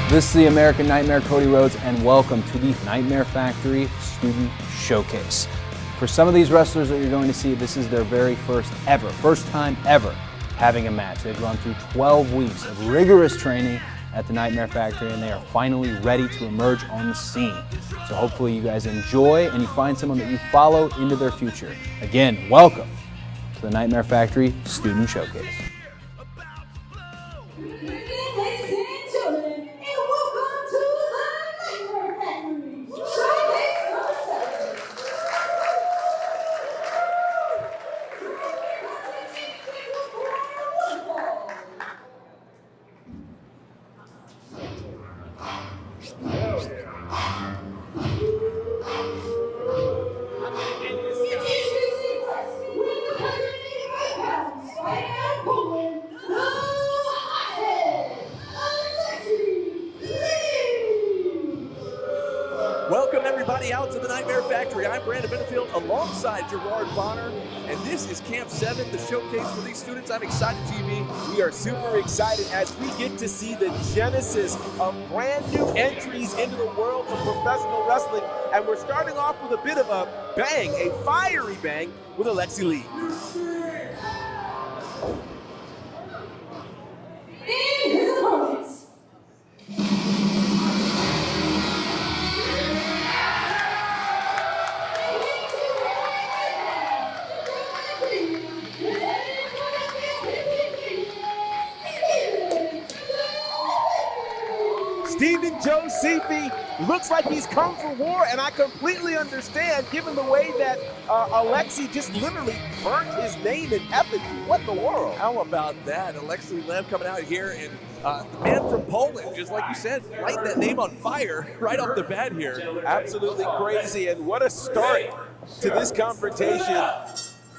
This is the American Nightmare, Cody Rhodes, and welcome to the Nightmare Factory Student Showcase. For some of these wrestlers that you're going to see, this is their very first time ever having a match. They've gone through 12 weeks of rigorous training at the Nightmare Factory, and they are finally ready to emerge on the scene. So hopefully you guys enjoy and you find someone that you follow into their future. Again, welcome to the Nightmare Factory Student Showcase. Welcome everybody out to the Nightmare Factory. I'm Brandon Benefield alongside Gerard Bonner, and this is Camp 7, the showcase for these students. I'm excited, GB. We are super excited as we get to see the genesis of brand new entries into the world of professional wrestling. And we're starting off with a bit of a bang, a fiery bang with Aleksy Lev. His opponents. Josifi looks like he's come for war, and I completely understand given the way that Aleksy just literally burnt his name in effigy. What in the world? How about that? Aleksy Lev coming out here, and the man from Poland, just like you said, light that name on fire right off the bat here. Absolutely crazy, and what a start to this confrontation.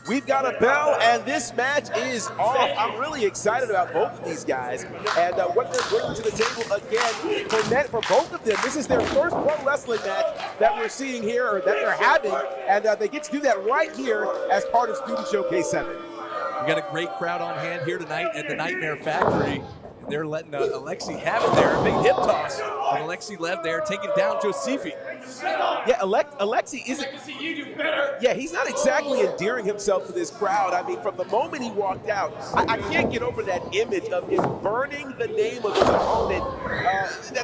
We've got a bell, and this match is off. I'm really excited about both of these guys and what they're bringing to the table again. For both of them, this is their first pro wrestling match that we're seeing here, or that they're having, and they get to do that right here as part of Student Showcase 7. We got a great crowd on hand here tonight at the Nightmare Factory. They're letting Aleksy have it there. A big hip toss. And Aleksy Lev there taking down Josifi. Yeah, Aleksy isn't. Yeah, he's not exactly endearing himself to this crowd. I mean, from the moment he walked out, I can't get over that image of him burning the name of his opponent.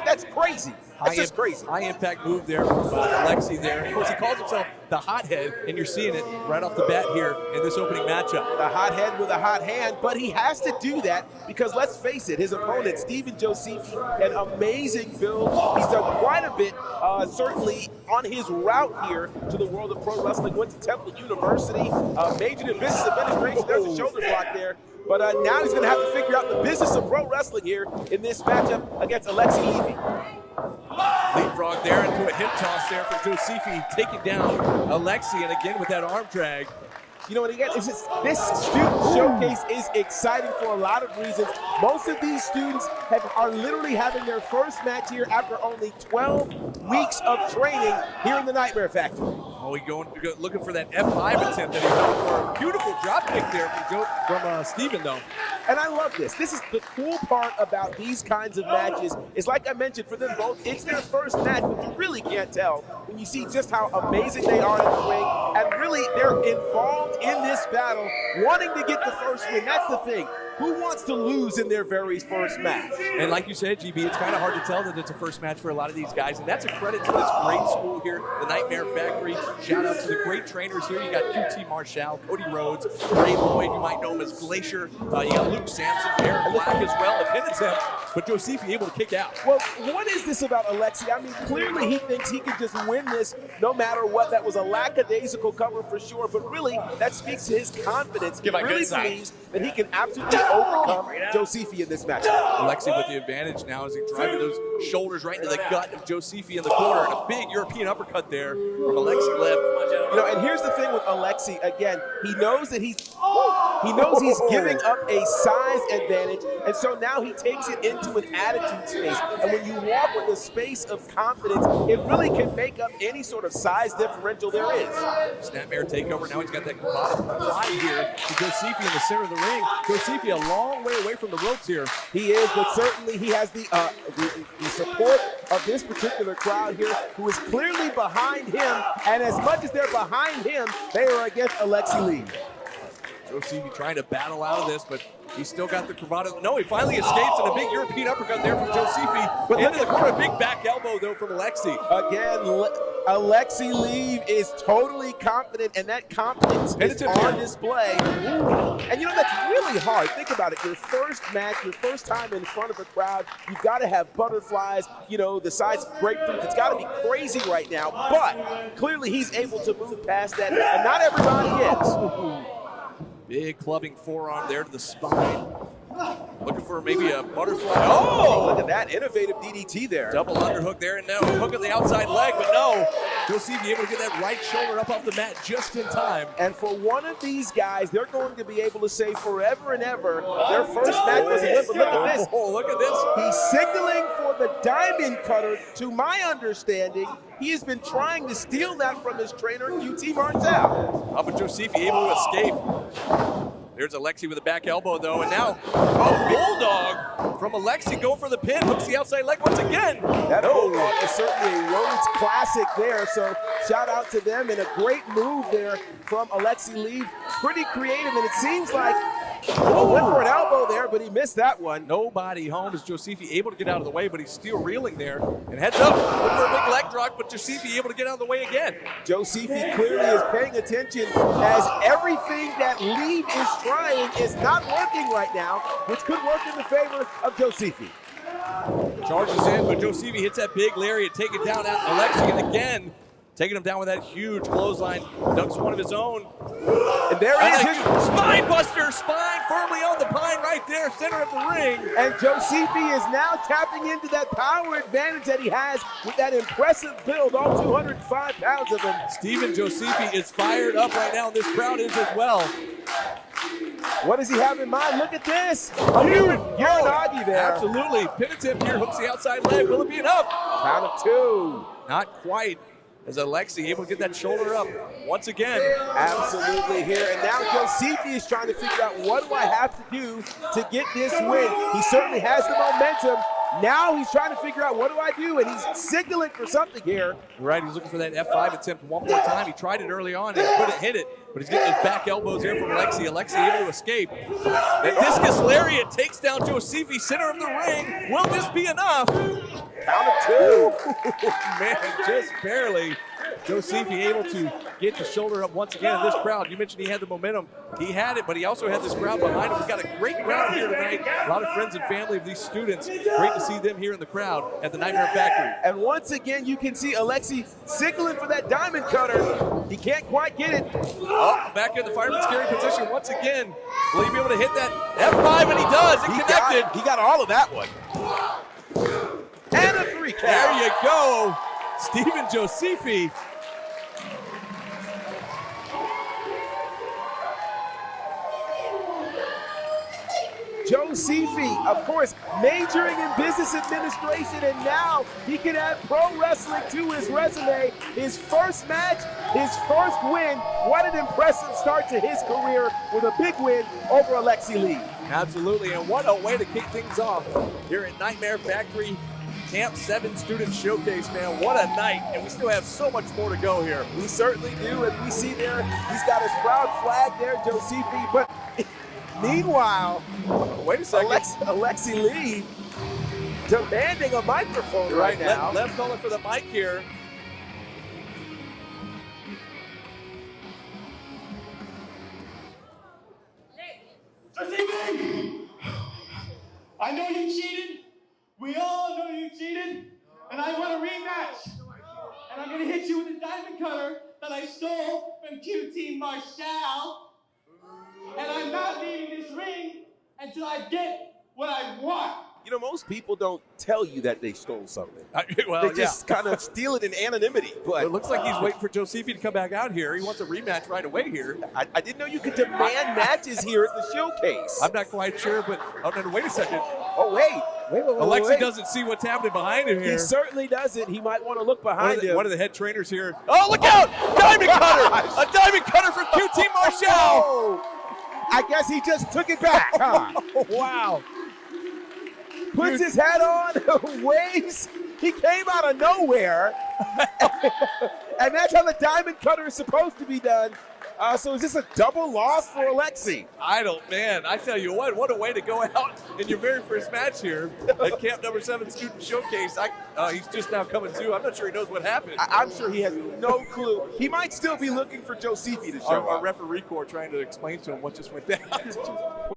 That's crazy. That's just crazy. High impact move there from Aleksy there. Of course, he calls himself the hothead, and you're seeing it right off the bat here in this opening matchup. The hothead with a hot hand, but he has to do that because let's face it, his opponent, Steven Josifi, an amazing build. He's done quite a bit, certainly on his route here to the world of pro wrestling. Went to Temple University, majored in business administration. There's a shoulder block there. But now he's going to have to figure out the business of pro wrestling here in this matchup against Aleksy Lev. Leapfrog there into a hip toss there for Josifi, taking down Aleksy, and again with that arm drag. You know what, again, this student showcase is exciting for a lot of reasons. Most of these students are literally having their first match here after only 12 weeks of training here in the Nightmare Factory. Oh, looking for that F5 attempt that he went for. A beautiful drop kick there from Steven, though. And I love this. This is the cool part about these kinds of matches. It's like I mentioned, for them both, it's their first match, but you really can't tell when you see just how amazing they are in the ring. And really, they're involved in this battle, wanting to get the first win. That's the thing. Who wants to lose in their very first match? And like you said, GB, it's kind of hard to tell that it's a first match for a lot of these guys. And that's a credit to this great school here, the Nightmare Factory. Shout out to the great trainers here. You got QT Marshall, Cody Rhodes, Ray Lloyd, you might know him as Glacier. You got Luke Sampson, Aaron Black as well, a pin attempt, but Josifi able to kick out. Well, what is this about Aleksy? I mean, clearly he thinks he can just win this no matter what. That was a lackadaisical cover for sure, but really that speaks to his confidence. He really believes that he can absolutely overcome Josifi in this match. Aleksy with the advantage now as he driving those shoulders right into the gut of Josifi in the corner, and a big European uppercut there from Aleksy Lev. You know, and here's the thing with Aleksy. Again, he knows that he's giving up a size advantage, and so now he takes it into an attitude space. And when you walk with a space of confidence, it really can make up any sort of size differential there is. Snapmare takeover. Now he's got that fly here to Josifi in the center of the ring. Josifi a long way away from the ropes here. He is, but certainly he has the support of this particular crowd here, who is clearly behind him. And as much as they're behind him, they are against Aleksy Lev. Josifi trying to battle out of this, but he's still got the bravado. No, he finally escapes, and a big European uppercut there from Josifi. But into the corner, a big back elbow, though, from Aleksy. Again, Aleksy Lev is totally confident, and that confidence is on display. And you know, that's really hard. Think about it. Your first match, your first time in front of a crowd, you've got to have butterflies, you know, the size of grapefruits. It's got to be crazy right now. But clearly he's able to move past that, and not everybody is. Big clubbing forearm there to the spine. Looking for maybe a butterfly. Oh, look at that innovative DDT there. Double underhook there, and now hook at the outside leg, but no. Josifi able to get that right shoulder up off the mat just in time. And for one of these guys, they're going to be able to say forever and ever, their first match was a good, but look at this. Oh, look at this. He's signaling for the diamond cutter. To my understanding, he has been trying to steal that from his trainer, QT Marshall. How about Josifi able to escape? There's Aleksy with a back elbow, though, and now a bulldog from Aleksy going for the pin, hooks the outside leg once again. That bulldog is certainly a Rhodes classic there, so shout out to them, and a great move there from Aleksy Lev. Pretty creative, and it seems like went for an elbow there, but he missed that one. Nobody home as Josifi able to get out of the way, but he's still reeling there. And heads up, looking for a big leg drop, but Josifi able to get out of the way again. Josifi clearly is paying attention, as everything that Lev is trying is not working right now, which could work in the favor of Josifi. Charges in, but Josifi hits that big lariat, taking down Aleksy, and again, taking him down with that huge clothesline. Ducks one of his own. And there it is. Spine buster, spine firmly on the pine right there, center of the ring. And Josifi is now tapping into that power advantage that he has with that impressive build, all 205 pounds of him. Steven Josifi is fired up right now, and this crowd is as well. What does he have in mind? Look at this. Uranagi there. Absolutely. Pin attempt here, hooks the outside leg. Will it be enough? Count of two. Not quite. As Aleksy able to get that shoulder up once again. Absolutely here. And now Josifi is trying to figure out, what do I have to do to get this win? He certainly has the momentum. Now he's trying to figure out, what do I do? And he's signaling for something here. Right, he's looking for that F5 attempt one more time. He tried it early on and couldn't hit it, but he's getting his back elbows here from Aleksy. Aleksy able to escape. That discus lariat takes down Josifi, center of the ring. Will this be enough? Count of two. Man, just barely. Josifi able to get the shoulder up once again in this crowd. You mentioned he had the momentum. He had it, but he also had this crowd behind him. We've got a great crowd here tonight. A lot of friends and family of these students. Great to see them here in the crowd at the Nightmare Factory. And once again, you can see Aleksy signaling for that diamond cutter. He can't quite get it. Oh, back in the fireman's carry position once again. Will he be able to hit that F5? And he does. It connected. He got all of that one. And a 3 count. There you go. Steven Josifi. Josifi, of course, majoring in business administration, and now he can add pro wrestling to his resume. His first match, his first win. What an impressive start to his career with a big win over Aleksy Lev. Absolutely, and what a way to kick things off here at Nightmare Factory Camp 7 Student Showcase, man. What a night, and we still have so much more to go here. We certainly do, and we see there, he's got his proud flag there, Josifi, but meanwhile, wait a second. Aleksy Lev demanding a microphone right now. Lev calling for the mic here. I know you cheated. We all know you cheated. And I want a rematch. And I'm going to hit you with a diamond cutter that I stole from QT Marshall. And I'm not leaving this ring until I get what I want. You know, most people don't tell you that they stole something. Well, They just kind of steal it in anonymity. But it looks like he's waiting for Josifi to come back out here. He wants a rematch right away here. I didn't know you could demand matches here at the showcase. I'm not quite sure, but no, wait a second. Oh, wait. Aleksy doesn't see what's happening behind him here. He certainly doesn't. He might want to look behind him. One of the head trainers here. Oh, look out! Diamond cutter! A diamond cutter from QT Marshall! Oh, I guess he just took it back, huh? Wow. Puts his hat on, waves. He came out of nowhere. And that's how the diamond cutter is supposed to be done. So is this a double loss for Aleksy? Man, I tell you what a way to go out in your very first match here at Camp Number 7 Student Showcase. He's just now coming to. I'm not sure he knows what happened. I'm sure he has no clue. He might still be looking for Josifi to show Our up. referee corps trying to explain to him what just went down.